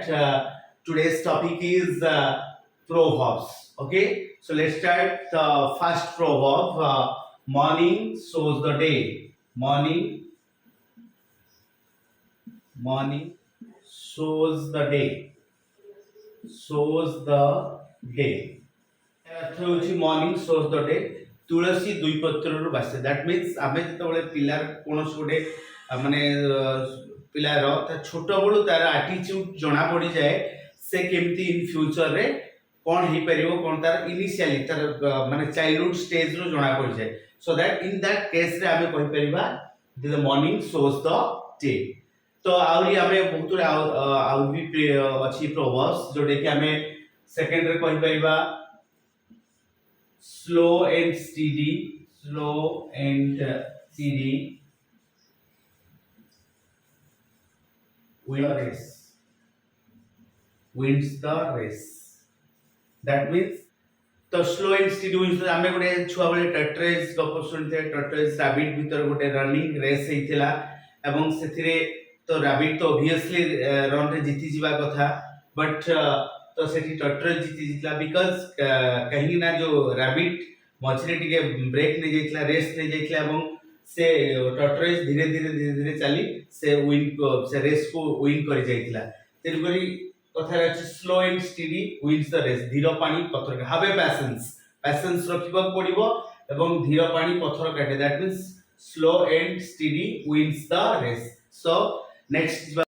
that today's topic is proverbs. Okay, so let's start the first proverb. Morning shows the day. Morning shows the day. Shows the day. Morning shows the day तुलसी दुई पत्र बासे that means आम जो पिलार कौन गोटे माने पिलार छोट बड़ू तार आटीट्यूड जना पड़ जाए से केमती इन फ्यूचर रे कौन हो पार कौन तार इनिशियली तार माने चाइल्डहुड स्टेज रो जना पड़ जाए so that in that case रे आमे कहि परिबा the morning shows the day तो आउरी आमे बहुत आउ भी अछि प्रोवर्ब्स जोटे कि आमे सेकंड रे कहि परिबा slow and steady wins the race that means तो स्लो एंड स्टीडी विन्स आमे गोटे छुआ बेले टर्टरेज गप सुनते टर्टरेज रैबिट भीतर गोटे रनिंग रेस हेतिला एवं सेथिरे तो रैबिट तो ऑब्वियसली रन रे जीति जीवा कथा बट तो सेठी टर्टरेज जीति जितला बिकॉज कहीं ना जो रैबिट मझे टिके ब्रेक नहीं जाइतला रेस्ट नहीं जाइतला एवं से टर्टरेज धीरे धीरे चली से विन से रेस को विन कर जाइतला तेन करी कथा अछि slow and steady wins the race धीर पानी पत्थर हैव ए पैशंस रखिबा पड़िबो एवं धीर पानी पत्थर काटे that means slow and steady wins the race so next